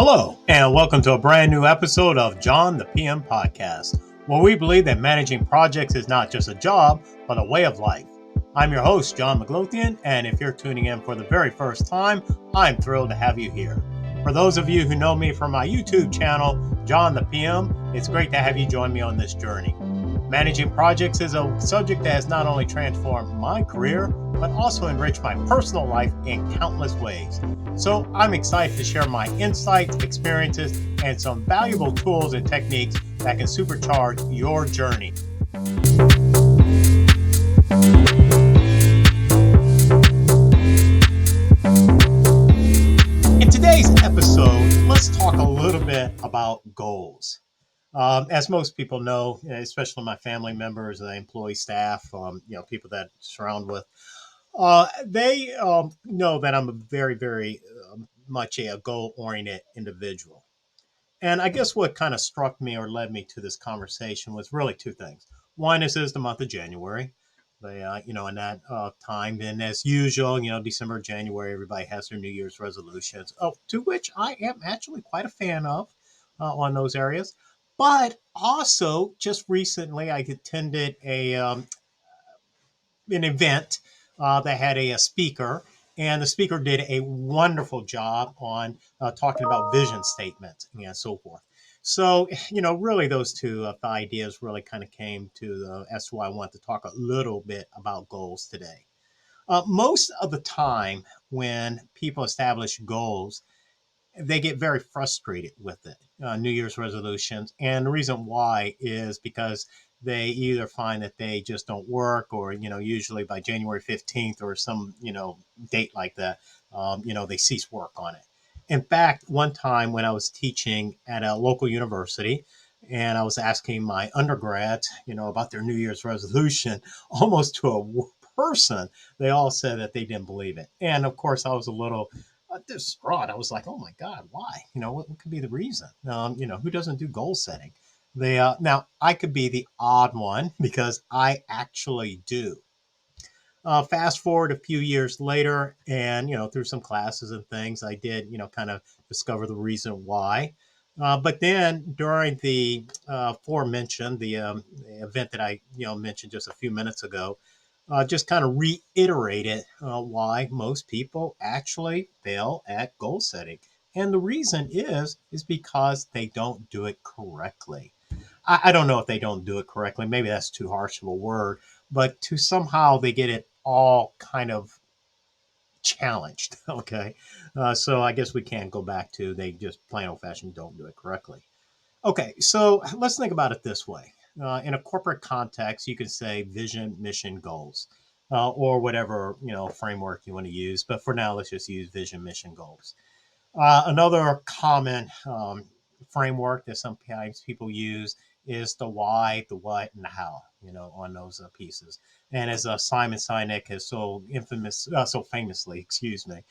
Hello, and welcome to a brand new episode of John the PM Podcast, where we believe that managing projects is not just a job, but a way of life. I'm your host, John McLothian, and if you're tuning in for the very first time, I'm thrilled to have you here. For those of you who know me from my YouTube channel, John the PM, it's great to have you join me on this journey. Managing projects is a subject that has not only transformed my career, but also enriched my personal life in countless ways. So I'm excited to share my insights, experiences, and some valuable tools and techniques that can supercharge your journey. In today's episode, let's talk a little bit about goals. As most people know, especially my family members, employee staff, people that I surround with, they know that I'm a very, very much a goal-oriented individual. And I guess what kind of struck me or led me to this conversation was really two things. One is the month of January. In that time, then as usual, December, January, everybody has their New Year's resolutions, to which I am actually quite a fan of on those areas. But also, just recently, I attended an event that had a speaker, and the speaker did a wonderful job on talking about vision statements and so forth. So, really, those two ideas really kind of came to as to why I want to talk a little bit about goals today. Most of the time, when people establish goals, they get very frustrated with it, New Year's resolutions. And the reason why is because they either find that they just don't work, or, usually by January 15th or some, date like that, they cease work on it. In fact, one time when I was teaching at a local university, and I was asking my undergrads, about their New Year's resolution, almost to a person, they all said that they didn't believe it. And of course, I was a little distraught. I was like, oh my God, why? What could be the reason? Who doesn't do goal setting? Now, I could be the odd one because I actually do. Fast forward a few years later, and through some classes and things, I did kind of discover the reason why. But then during the aforementioned the event that I mentioned just a few minutes ago, just kind of reiterated why most people actually fail at goal setting, and the reason is because they don't do it correctly. I don't know if they don't do it correctly. Maybe that's too harsh of a word, but to somehow they get it all kind of challenged. Okay. So I guess we can't go back to they just plain old fashioned don't do it correctly. Okay. So let's think about it this way. In a corporate context, you could say vision, mission, goals, or whatever, framework you want to use. But for now, let's just use vision, mission, goals. Another common framework that sometimes people use is the why, the what, and the how. On those pieces. And as Simon Sinek has so famously, excuse me,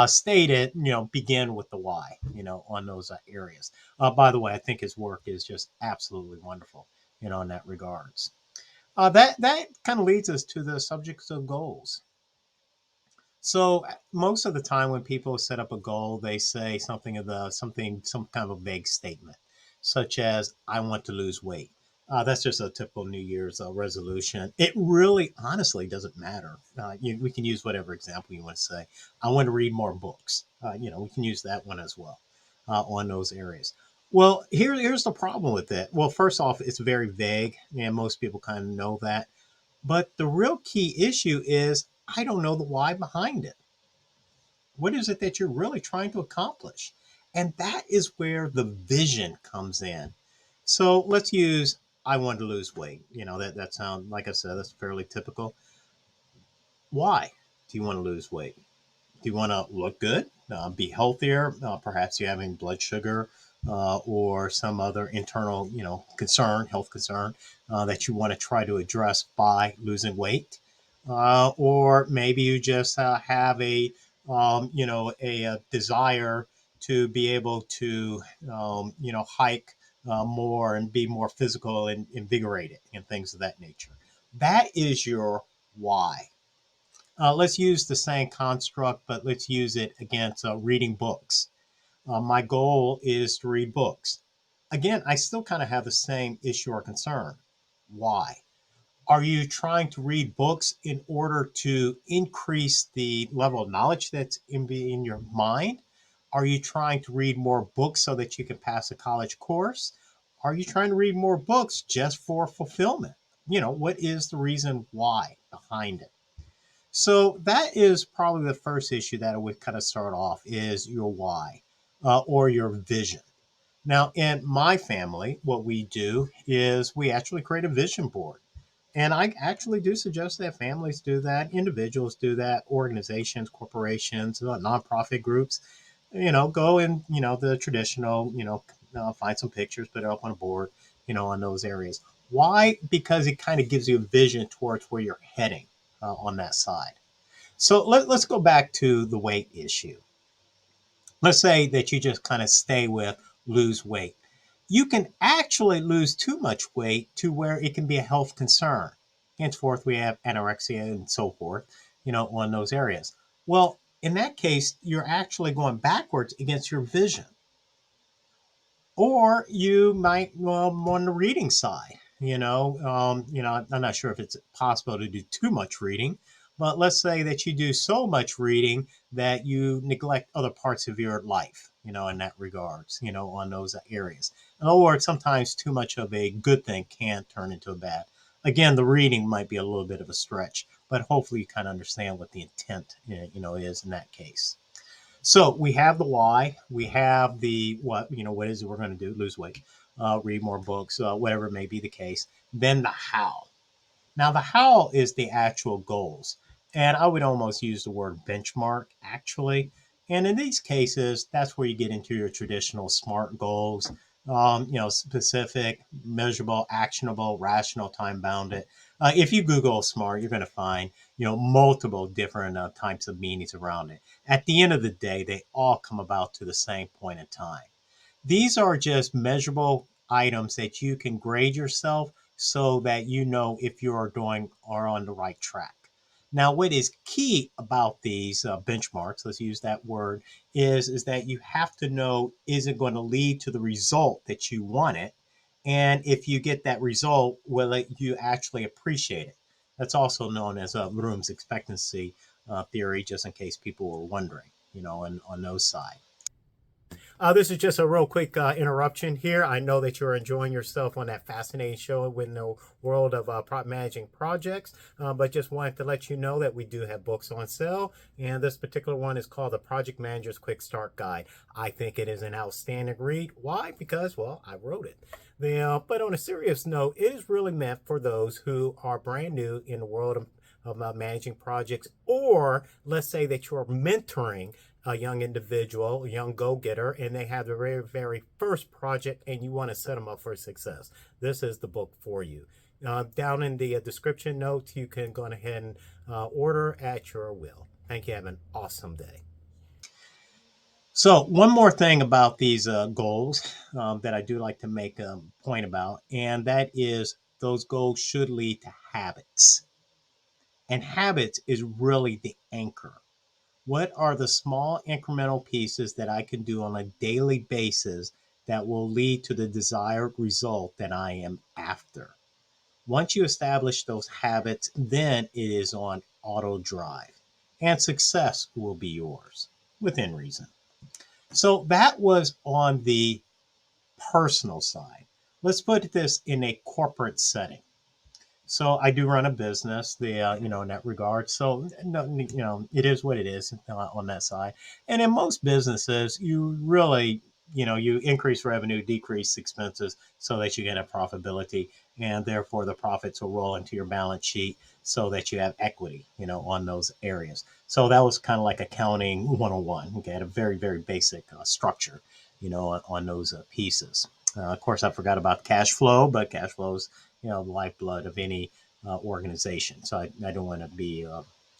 stated, begin with the why. On those areas. By the way, I think his work is just absolutely wonderful. In that regards. That kind of leads us to the subject of goals. So most of the time when people set up a goal, they say some kind of a vague statement, such as "I want to lose weight." That's just a typical New Year's resolution. It really, honestly, doesn't matter. We can use whatever example you want to say. I want to read more books. We can use that one as well on those areas. Well, here's the problem with it. Well, first off, it's very vague, and most people kind of know that. But the real key issue is I don't know the why behind it. What is it that you're really trying to accomplish? And that is where the vision comes in. So let's use I want to lose weight. That sounds, like I said, that's fairly typical. Why do you want to lose weight? Do you want to look good, be healthier? Perhaps you're having blood sugar or some other internal, concern, health concern that you want to try to address by losing weight. Or maybe you just have a desire to be able to, hike more and be more physical and invigorated and things of that nature. That is your why. Let's use the same construct, but let's use it against reading books. My goal is to read books. Again, I still kind of have the same issue or concern. Why? Are you trying to read books in order to increase the level of knowledge that's in your mind? Are you trying to read more books so that you can pass a college course? Are you trying to read more books just for fulfillment? What is the reason why behind it? So that is probably the first issue that I would kind of start off is your why or your vision. Now, in my family, what we do is we actually create a vision board. And I actually do suggest that families do that, individuals do that, organizations, corporations, nonprofit groups, go in, the traditional, find some pictures, put it up on a board, on those areas. Why? Because it kind of gives you a vision towards where you're heading on that side. So let's go back to the weight issue. Let's say that you just kind of stay with lose weight. You can actually lose too much weight to where it can be a health concern. Henceforth, we have anorexia and so forth, on those areas. Well, in that case, you're actually going backwards against your vision. Or you might on the reading side. I'm not sure if it's possible to do too much reading, but let's say that you do so much reading that you neglect other parts of your life, in that regards, on those areas. In other words, sometimes too much of a good thing can turn into a bad. Again, the reading might be a little bit of a stretch, but hopefully you kind of understand what the intent, is in that case. So we have the why, we have the what, what is it we're going to do? Lose weight, read more books, whatever may be the case. Then the how. Now, the how is the actual goals. And I would almost use the word benchmark, actually. And in these cases, that's where you get into your traditional SMART goals, specific, measurable, actionable, rational, time bounded. If you Google SMART, you're going to find, multiple different types of meanings around it. At the end of the day, they all come about to the same point in time. These are just measurable items that you can grade yourself so that you know if you are on the right track. Now, what is key about these benchmarks, let's use that word, is that you have to know, is it going to lead to the result that you wanted? And if you get that result, will you actually appreciate it? That's also known as room's expectancy theory, just in case people were wondering, on those sides. This is just a real quick interruption here. I know that you're enjoying yourself on that fascinating show in the world of managing projects, but just wanted to let you know that we do have books on sale, and this particular one is called The Project Manager's Quick Start Guide. I think it is an outstanding read. Why? Because, well, I wrote it. But on a serious note, it is really meant for those who are brand new in the world of managing projects, or let's say that you're mentoring a young individual, a young go-getter, and they have the very, very first project and you want to set them up for success. This is the book for you. Down in the description notes, you can go ahead and order at your will. Thank you. Have an awesome day. So, one more thing about these goals that I do like to make a point about, and that is those goals should lead to habits. And habits is really the anchor. What are the small incremental pieces that I can do on a daily basis that will lead to the desired result that I am after? Once you establish those habits, then it is on auto drive and success will be yours within reason. So that was on the personal side. Let's put this in a corporate setting. So I do run a business, in that regard. So no, it is what it is on that side. And in most businesses, you really, you increase revenue, decrease expenses, so that you get a profitability, and therefore the profits will roll into your balance sheet, so that you have equity, on those areas. So that was kind of like accounting 101. Okay, at a very very basic structure, on those pieces. Of course, I forgot about cash flow, but cash flows, the lifeblood of any organization. So I don't want to be,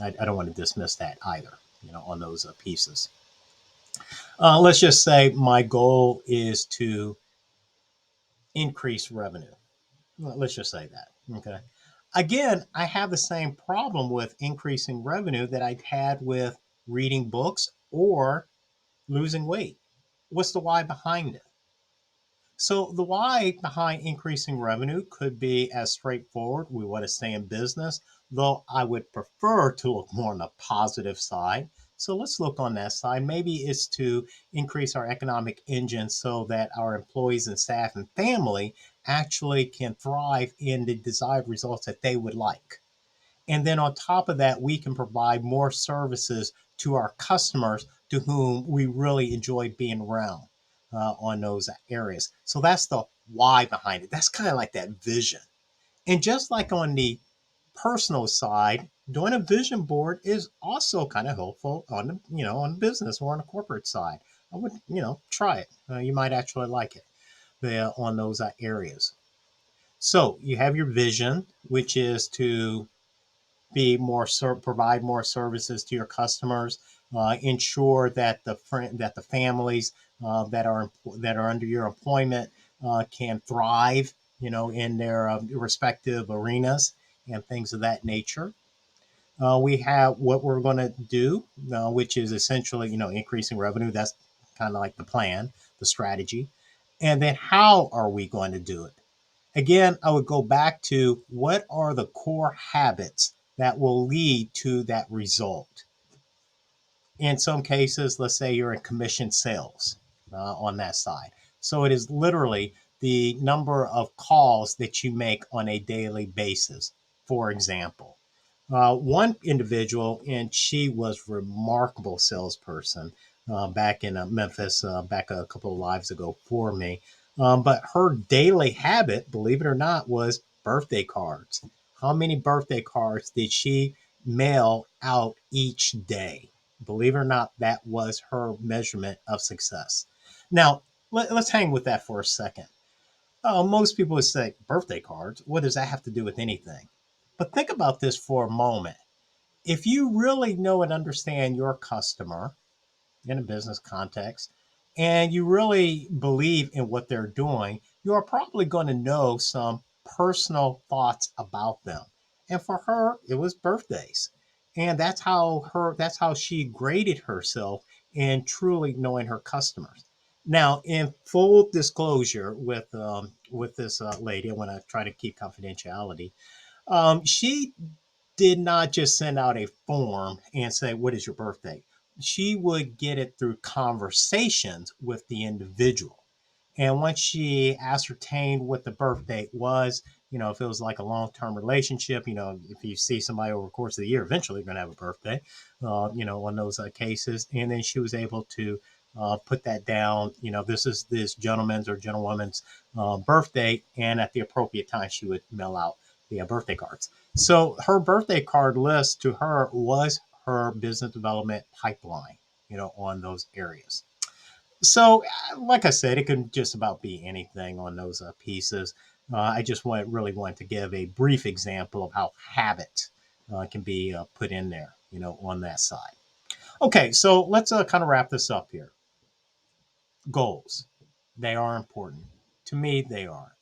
I don't want to dismiss that either, on those pieces. Let's just say my goal is to increase revenue. Let's just say that. Okay. Again, I have the same problem with increasing revenue that I had with reading books or losing weight. What's the why behind it? So the why behind increasing revenue could be as straightforward. We want to stay in business, though I would prefer to look more on the positive side. So let's look on that side. Maybe it's to increase our economic engine so that our employees and staff and family actually can thrive in the desired results that they would like. And then on top of that, we can provide more services to our customers to whom we really enjoy being around on those areas. So that's the why behind it. That's kind of like that vision. And just like on the personal side, doing a vision board is also kind of helpful on the, on the business or on the corporate side. I would, try it. You might actually like it on those areas. So you have your vision, which is to provide more services to your customers, ensure that the families that are under your employment can thrive, in their respective arenas and things of that nature. We have what we're going to do, which is essentially, increasing revenue. That's kind of like the plan, the strategy. And then how are we going to do it? Again, I would go back to what are the core habits that will lead to that result. In some cases, let's say you're in commission sales on that side. So it is literally the number of calls that you make on a daily basis, for example. One individual, and she was remarkable salesperson back in Memphis, back a couple of lives ago for me. But her daily habit, believe it or not, was birthday cards. How many birthday cards did she mail out each day? Believe it or not, that was her measurement of success. Now, let's hang with that for a second. Most people would say, birthday cards, what does that have to do with anything? But think about this for a moment. If you really know and understand your customer in a business context, and you really believe in what they're doing, you are probably going to know some personal thoughts about them. And for her, it was birthdays. And that's how she graded herself in truly knowing her customers. Now, in full disclosure with this lady, I want to try to keep confidentiality. She did not just send out a form and say, "What is your birthday?" She would get it through conversations with the individual. And once she ascertained what the birth date was, if it was like a long term relationship, if you see somebody over the course of the year, eventually you're going to have a birthday, on those cases. And then she was able to put that down. This is this gentleman's or gentlewoman's birth date. And at the appropriate time, she would mail out the birthday cards. So her birthday card list to her was her business development pipeline, on those areas. So, like I said, it could just about be anything on those pieces. I just really wanted to give a brief example of how habit can be put in there, on that side. Okay, so let's kind of wrap this up here. Goals, they are important. To me, they are.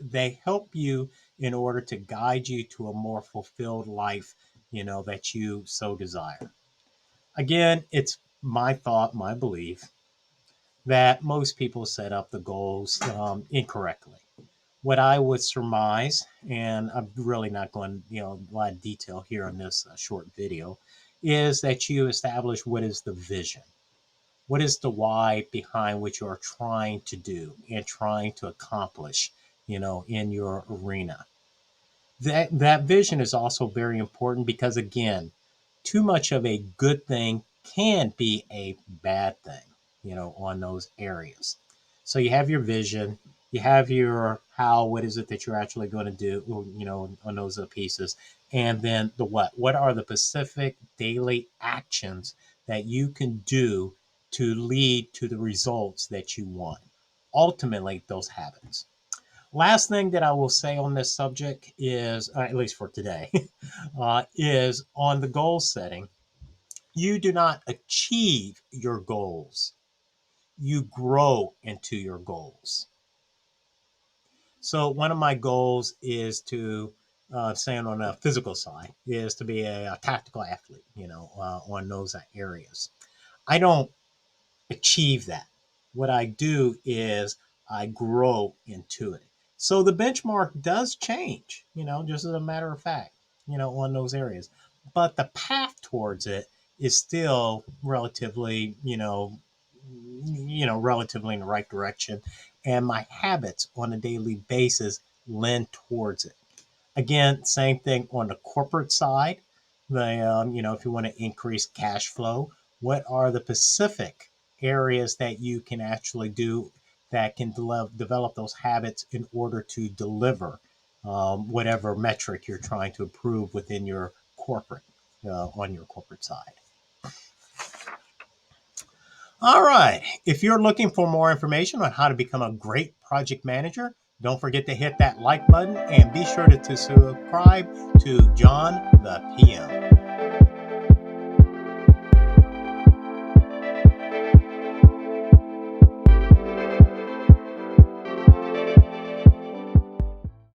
They help you in order to guide you to a more fulfilled life, that you so desire. Again, it's my thought, my belief that most people set up the goals incorrectly. What I would surmise, and I'm really not going, a lot of detail here on this short video, is that you establish what is the vision. What is the why behind what you are trying to do and trying to accomplish, in your arena? That vision is also very important because, again, too much of a good thing can be a bad thing, on those areas. So you have your vision, you have your how, what is it that you're actually going to do, on those pieces, and then the what. What are the specific daily actions that you can do to lead to the results that you want? Ultimately, those habits. Last thing that I will say on this subject is, at least for today, is on the goal setting. You do not achieve your goals, you grow into your goals. So, one of my goals is to, saying on a physical side, is to be a tactical athlete, on those areas. I don't achieve that. what I do is I grow into it. So the benchmark does change, just as a matter of fact, on those areas. But the path towards it is still relatively, relatively in the right direction. And my habits on a daily basis lend towards it. Again, same thing on the corporate side. If you want to increase cash flow, what are the specific areas that you can actually do that can develop those habits in order to deliver whatever metric you're trying to improve within your corporate, on your corporate side. All right. If you're looking for more information on how to become a great project manager, don't forget to hit that like button and be sure to subscribe to John the PM.